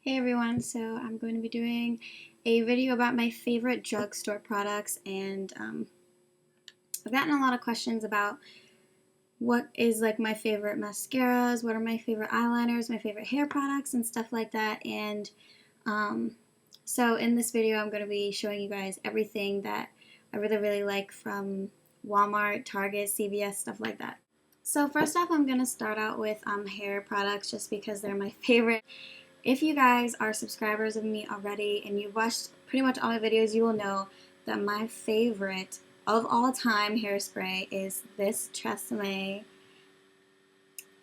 Hey everyone, so I'm going to be doing a video about my favorite drugstore products, and I've gotten a lot of questions about what is like my favorite mascaras, what are my favorite eyeliners, my favorite hair products, and stuff like that. And um, so in this video, I'm going to be showing you guys everything that I really like from Walmart, Target, CVS, stuff like that. So first off, I'm going to start out with hair products just because they're my favorite. If you guys are subscribers of me already and you've watched pretty much all my videos, you will know that my favorite of all time hairspray is this Tresemme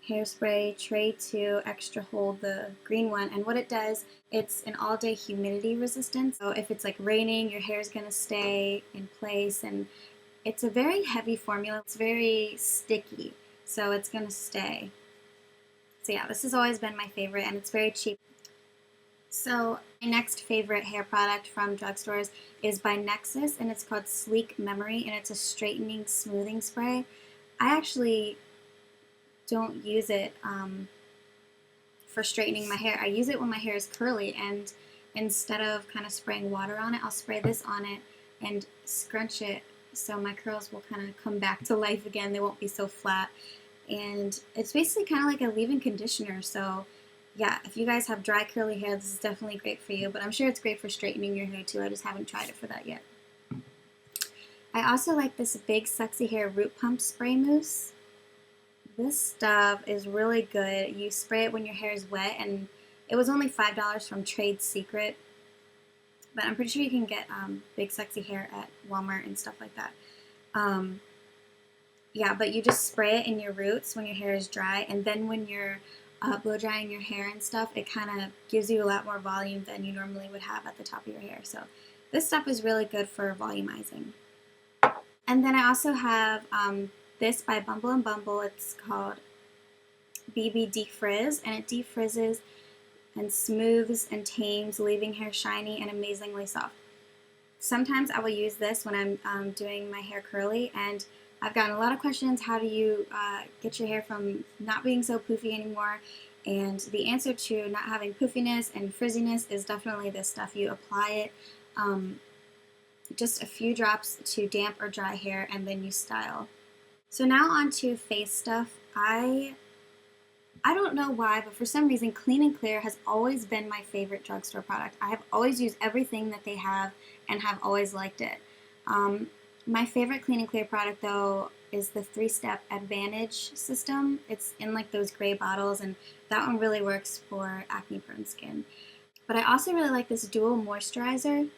hairspray Tray 2 Extra Hold, the green one. And what it does, it's an all-day humidity resistant. So if it's like raining, your hair is going to stay in place, and it's a very heavy formula. It's very sticky, so it's going to stay. So yeah, this has always been my favorite, and it's very cheap. So my next favorite hair product from drugstores is by Nexus, and it's called Sleek Memory, and it's a straightening smoothing spray. I actually don't use it for straightening my hair. I use it when my hair is curly, and instead of kind of spraying water on it, I'll spray this on it and scrunch it so my curls will kind of come back to life again. They won't be so flat. And it's basically kind of like a leave-in conditioner, so yeah, if you guys have dry curly hair, this is definitely great for you, but I'm sure it's great for straightening your hair too. I just haven't tried it for that yet. I also like this Big Sexy Hair Root Pump Spray Mousse. This stuff is really good. You spray it when your hair is wet, and it was only $5 from Trade Secret, but I'm pretty sure you can get Big Sexy Hair at Walmart and stuff like that. Yeah, but you just spray it in your roots when your hair is dry, and then when you're blow drying your hair and stuff, it kind of gives you a lot more volume than you normally would have at the top of your hair. So this stuff is really good for volumizing. And then I also have this by Bumble and Bumble. It's called BBD Frizz, and it defrizzes and smooths and tames, leaving hair shiny and amazingly soft. Sometimes I will use this when I'm doing my hair curly, and I've gotten a lot of questions. How do you get your hair from not being so poofy anymore? And the answer to not having poofiness and frizziness is definitely this stuff. You apply it just a few drops to damp or dry hair, and then you style. So now on to face stuff. I don't know why, but for some reason, Clean and Clear has always been my favorite drugstore product. I have always used everything that they have and have always liked it. My favorite Clean and Clear product, though, is the 3-step Advantage system. It's in like those gray bottles, and that one really works for acne-prone skin. But I also really like this dual moisturizer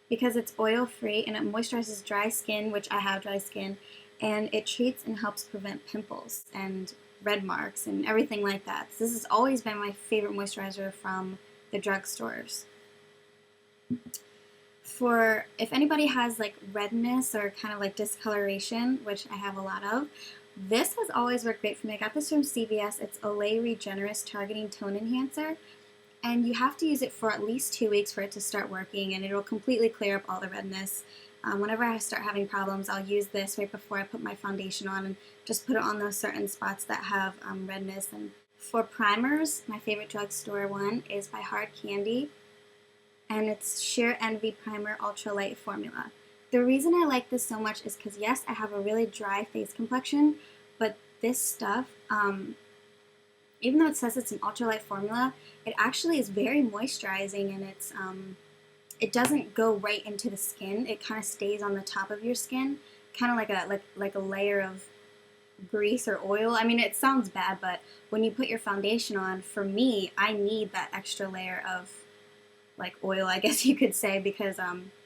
because it's oil-free and it moisturizes dry skin, which I have dry skin, and it treats and helps prevent pimples and red marks and everything like that. So this has always been my favorite moisturizer from the drugstores. For if anybody has like redness or kind of like discoloration, which I have a lot of, this has always worked great for me. I got this from CVS. It's Olay Regenerous Targeting Tone Enhancer, and you have to use it for at least 2 weeks for it to start working, and it'll completely clear up all the redness. Whenever I start having problems, I'll use this right before I put my foundation on and just put it on those certain spots that have redness. And for primers, my favorite drugstore one is by Hard Candy, and it's Sheer Envy Primer Ultralight Formula. The reason I like this so much is because, yes, I have a really dry face complexion, but this stuff, even though it says it's an ultralight formula, it actually is very moisturizing, and it doesn't go right into the skin. It kind of stays on the top of your skin, kind of like a layer of grease or oil. I mean, it sounds bad, but when you put your foundation on, for me, I need that extra layer of like oil, I guess you could say, because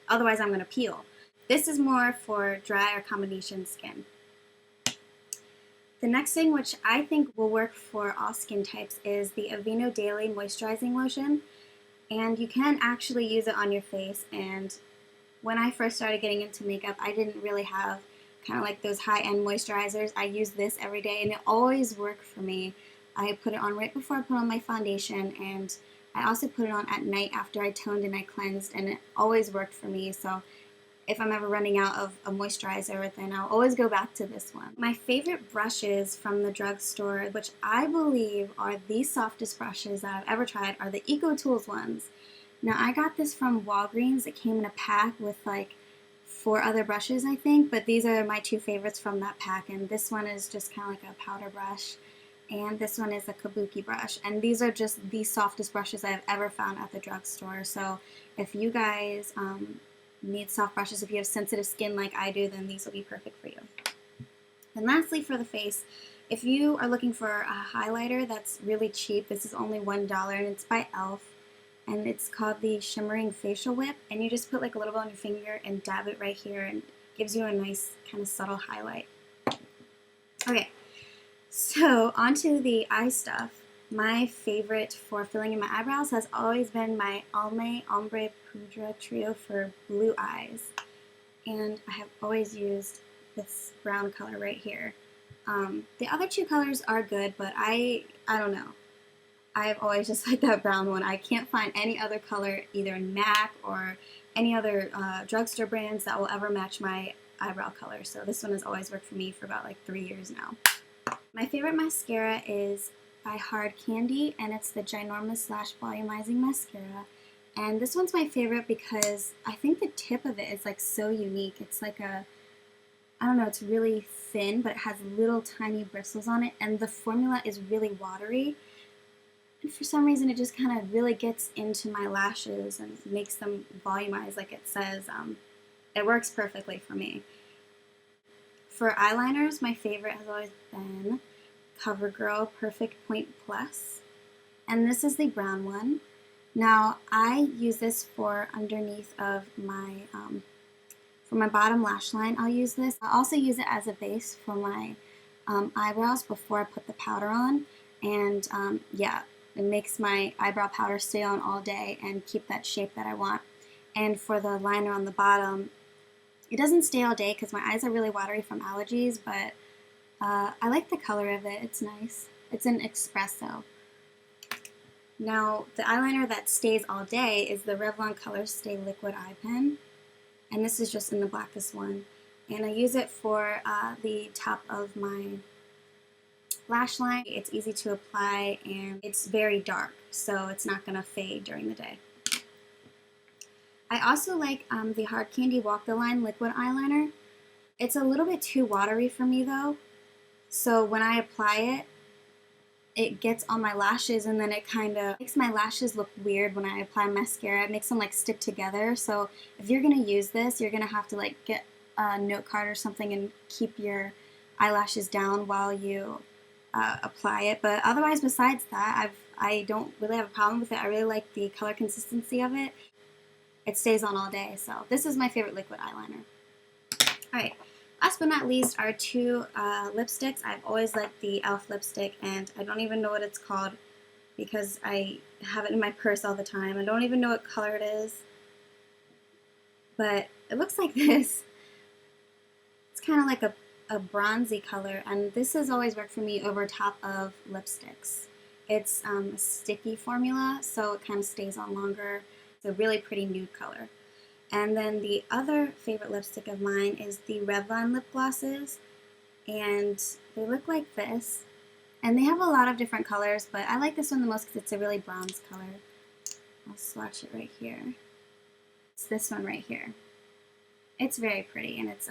otherwise I'm going to peel. This is more for dry or combination skin. The next thing, which I think will work for all skin types, is the Aveeno Daily Moisturizing Lotion. And you can actually use it on your face. And when I first started getting into makeup, I didn't really have kind of like those high-end moisturizers. I use this every day, and it always worked for me. I put it on right before I put on my foundation, and I also put it on at night after I toned and I cleansed, and it always worked for me. So if I'm ever running out of a moisturizer, then I'll always go back to this one. My favorite brushes from the drugstore, which I believe are the softest brushes that I've ever tried, are the Eco Tools ones. Now I got this from Walgreens. It came in a pack with like 4 other brushes, I think, but these are my 2 favorites from that pack, and this one is just kind of like a powder brush, and this one is a kabuki brush, and these are just the softest brushes I've ever found at the drugstore. So if you guys need soft brushes, if you have sensitive skin like I do, then these will be perfect for you. And lastly, for the face, if you are looking for a highlighter that's really cheap, this is only $1 and it's by e.l.f. and it's called the Shimmering Facial Whip, and you just put like a little bit on your finger and dab it right here, and it gives you a nice kind of subtle highlight. Okay, so onto the eye stuff. My favorite for filling in my eyebrows has always been my Almay Ombre Poudre Trio for blue eyes, and I have always used this brown color right here. The other 2 colors are good, but I don't know. I've always just liked that brown one. I can't find any other color, either in MAC or any other drugstore brands, that will ever match my eyebrow color. So this one has always worked for me for about like 3 years now. My favorite mascara is by Hard Candy, and it's the Ginormous Slash Volumizing Mascara. And this one's my favorite because I think the tip of it is like so unique. It's like a, I don't know, it's really thin, but it has little tiny bristles on it, and the formula is really watery. And for some reason, it just kind of really gets into my lashes and makes them volumize like it says. It works perfectly for me. For eyeliners, my favorite has always been CoverGirl Perfect Point Plus, and this is the brown one. Now, I use this for underneath of my, for my bottom lash line, I'll use this. I also use it as a base for my eyebrows before I put the powder on, and yeah, it makes my eyebrow powder stay on all day and keep that shape that I want. And for the liner on the bottom, it doesn't stay all day because my eyes are really watery from allergies, but I like the color of it. It's nice. It's an espresso. Now, the eyeliner that stays all day is the Revlon Color Stay Liquid Eye Pen, and this is just in the blackest one. And I use it for the top of my lash line. It's easy to apply, and it's very dark, so it's not going to fade during the day. I also like the Hard Candy Walk the Line Liquid Eyeliner. It's a little bit too watery for me though, so when I apply it, it gets on my lashes, and then it kind of makes my lashes look weird when I apply mascara. It makes them like stick together, so if you're going to use this, you're going to have to like get a note card or something and keep your eyelashes down while you apply it. But otherwise, besides that, I don't really have a problem with it. I really like the color consistency of it. It stays on all day, so this is my favorite liquid eyeliner. Alright, last but not least are 2 lipsticks. I've always liked the e.l.f. lipstick, and I don't even know what it's called because I have it in my purse all the time. I don't even know what color it is, but it looks like this. It's kind of like a bronzy color, and this has always worked for me over top of lipsticks. It's a sticky formula, so it kind of stays on longer. It's a really pretty nude color. And then the other favorite lipstick of mine is the Revlon lip glosses, and they look like this. And they have a lot of different colors, but I like this one the most because it's a really bronze color. I'll swatch it right here. It's this one right here. It's very pretty, and it's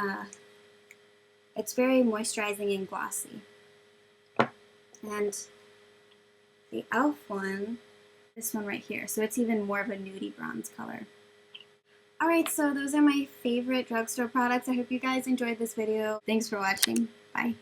very moisturizing and glossy. And the e.l.f. one, this one right here, so it's even more of a nudie bronze color. Alright, so those are my favorite drugstore products. I hope you guys enjoyed this video. Thanks for watching. Bye.